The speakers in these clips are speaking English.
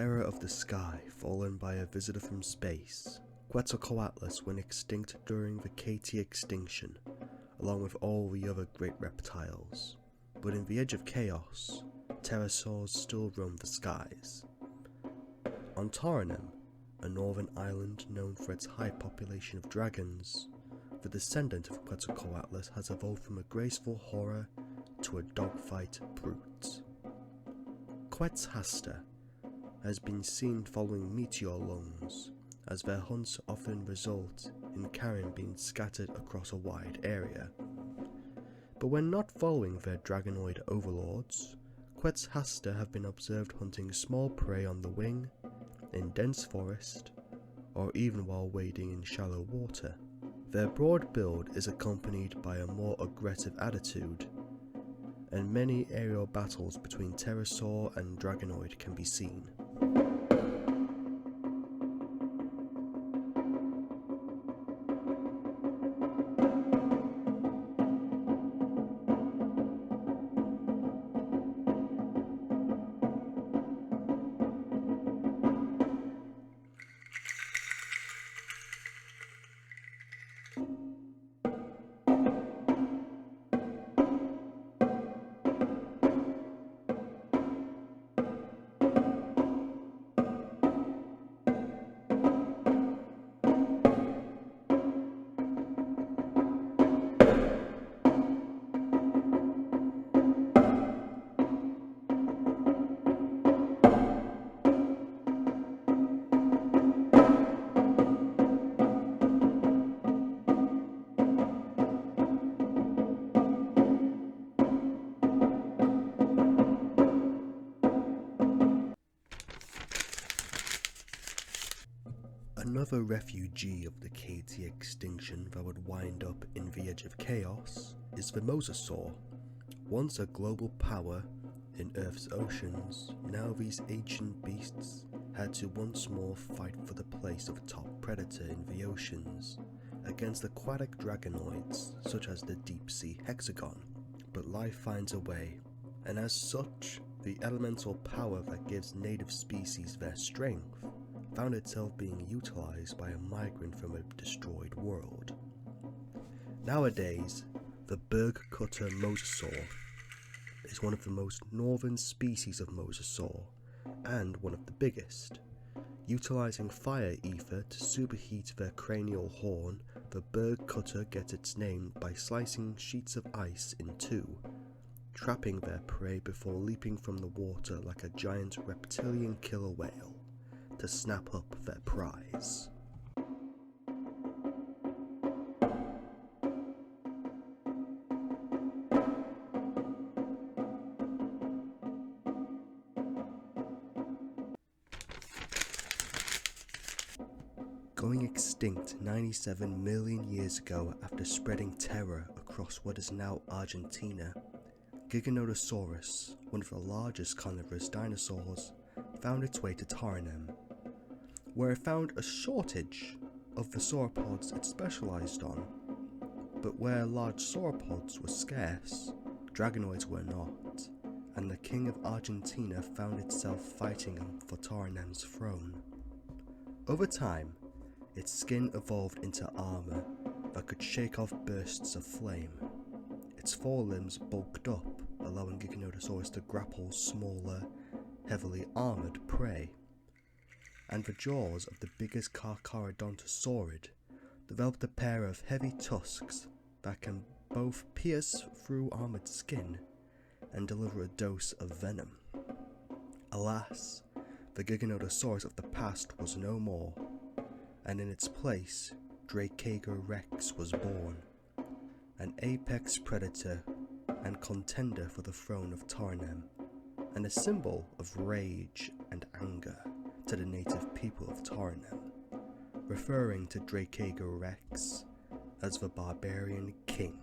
terror of the sky fallen by a visitor from space, Quetzalcoatlus went extinct during the KT extinction, along with all the other great reptiles. But in the edge of chaos, pterosaurs still roam the skies. On Taranem, a northern island known for its high population of dragons, the descendant of Quetzalcoatlus has evolved from a graceful horror to a dogfight brute. Quetzhasta has been seen following meteor lungs, as their hunts often result in carrion being scattered across a wide area. But when not following their dragonoid overlords, Quetzhasta have been observed hunting small prey on the wing, in dense forest, or even while wading in shallow water. Their broad build is accompanied by a more aggressive attitude, and many aerial battles between pterosaur and dragonoid can be seen. Another refugee of the KT extinction that would wind up in the edge of chaos is the Mosasaur. Once a global power in Earth's oceans, now these ancient beasts had to once more fight for the place of top predator in the oceans against aquatic dragonoids such as the deep-sea hexagon. But life finds a way, and as such, the elemental power that gives native species their strength found itself being utilized by a migrant from a destroyed world. Nowadays, the berg-cutter mosasaur is one of the most northern species of mosasaur, and one of the biggest. Utilizing fire ether to superheat their cranial horn, the berg-cutter gets its name by slicing sheets of ice in two, trapping their prey before leaping from the water like a giant reptilian killer whale to snap up their prize. Going extinct 97 million years ago after spreading terror across what is now Argentina, Giganotosaurus, one of the largest carnivorous dinosaurs, found its way to Taranem, where it found a shortage of the sauropods it specialized on. But where large sauropods were scarce, dragonoids were not, and the king of Argentina found itself fighting for Taranem's throne. Over time, its skin evolved into armor that could shake off bursts of flame. Its forelimbs bulked up, allowing Giganotosaurus to grapple smaller, heavily armored prey. And the jaws of the biggest Carcharodontosaurid developed a pair of heavy tusks that can both pierce through armored skin and deliver a dose of venom. Alas, the Giganotosaurus of the past was no more, and in its place, Dracagorex was born, an apex predator and contender for the throne of Taranem, and a symbol of rage and anger to the native people of Taranem, referring to Dracagorex as the Barbarian King.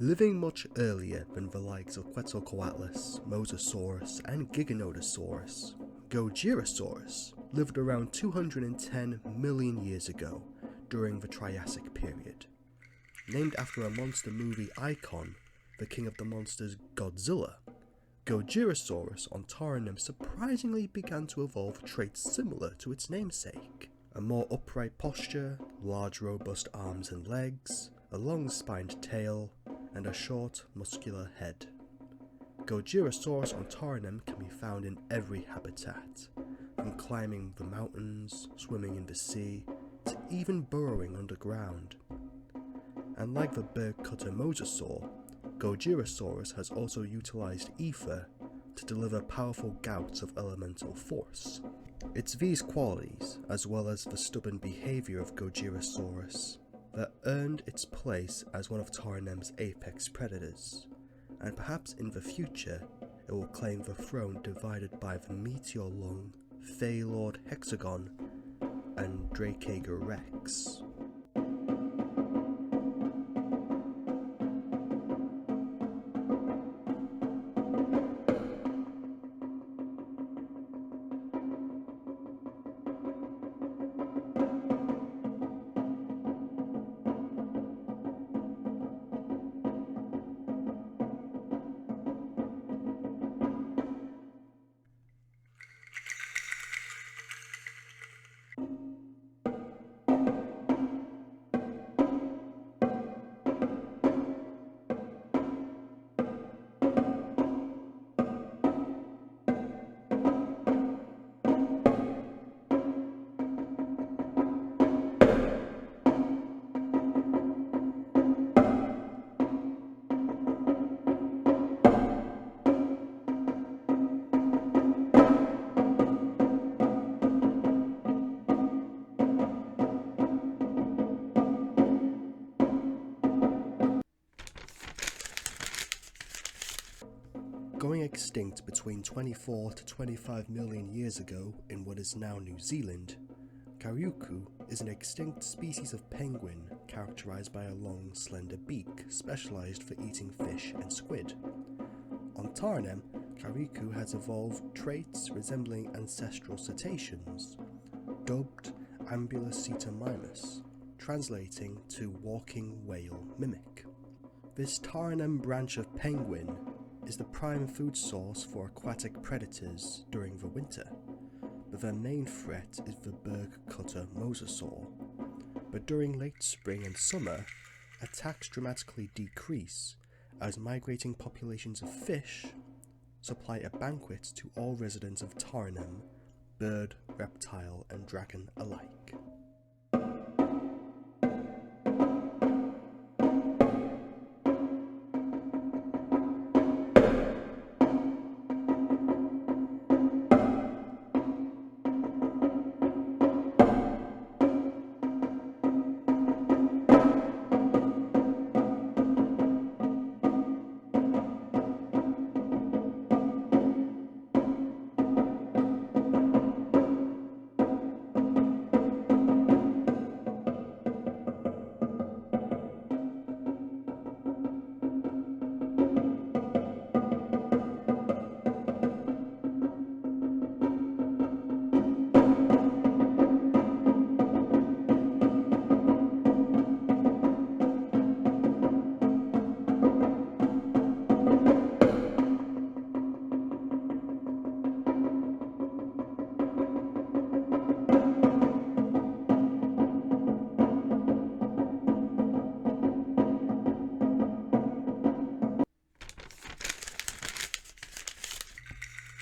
Living much earlier than the likes of Quetzalcoatlus, Mosasaurus, and Giganotosaurus, Gojirasaurus lived around 210 million years ago during the Triassic period. Named after a monster movie icon, the king of the monsters Godzilla, Gojirasaurus on Taranum surprisingly began to evolve traits similar to its namesake. A more upright posture, large robust arms and legs, a long spined tail, and a short muscular head. Gojirasaurus on Taranum can be found in every habitat, from climbing the mountains, swimming in the sea, to even burrowing underground. And like the bird cutter Mosasaur, Gojirasaurus has also utilized ether to deliver powerful gouts of elemental force. It's these qualities, as well as the stubborn behavior of Gojirasaurus, that earned its place as one of Taranum's apex predators, and perhaps in the future it will claim the throne divided by the meteor-lung Phalord Hexagon and Dracager Rex. Going extinct between 24 to 25 million years ago in what is now New Zealand, Karuku is an extinct species of penguin characterized by a long, slender beak specialized for eating fish and squid. On Taranum, Karuku has evolved traits resembling ancestral cetaceans, dubbed Ambuloceta, translating to walking whale mimic. This Taranum branch of penguin is the prime food source for aquatic predators during the winter, but their main threat is the berg cutter Mosasaur. But during late spring and summer, attacks dramatically decrease as migrating populations of fish supply a banquet to all residents of Taranum, bird, reptile, and dragon alike.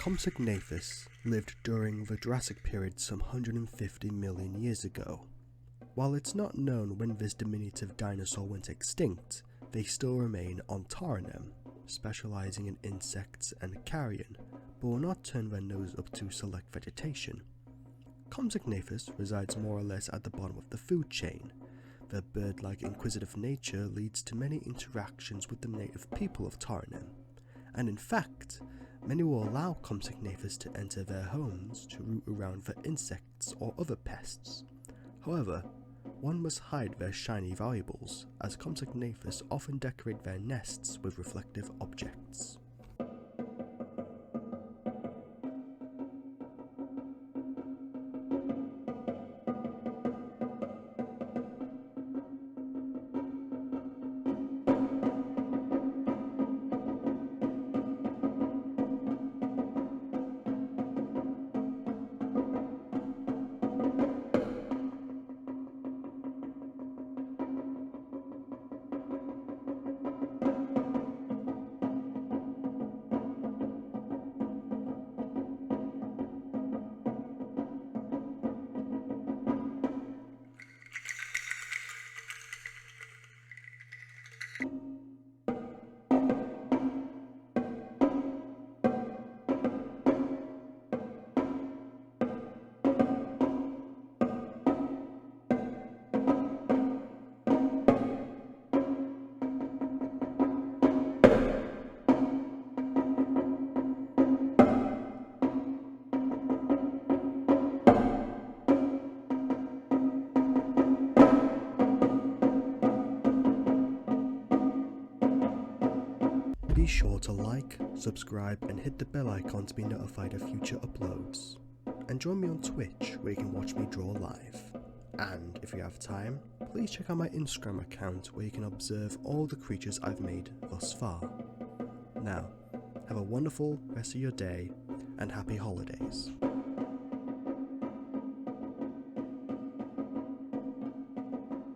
Compsognathus lived during the Jurassic period some 150 million years ago. While it's not known when this diminutive dinosaur went extinct, they still remain on Taranum, specializing in insects and carrion, but will not turn their nose up to select vegetation. Compsognathus resides more or less at the bottom of the food chain. Their bird-like inquisitive nature leads to many interactions with the native people of Taranum, and in fact, many will allow Compsognathus to enter their homes to root around for insects or other pests. However, one must hide their shiny valuables, as Compsognathus often decorate their nests with reflective objects. Be sure to like, subscribe and hit the bell icon to be notified of future uploads. And join me on Twitch where you can watch me draw live. And if you have time, please check out my Instagram account where you can observe all the creatures I've made thus far. Now, have a wonderful rest of your day and happy holidays.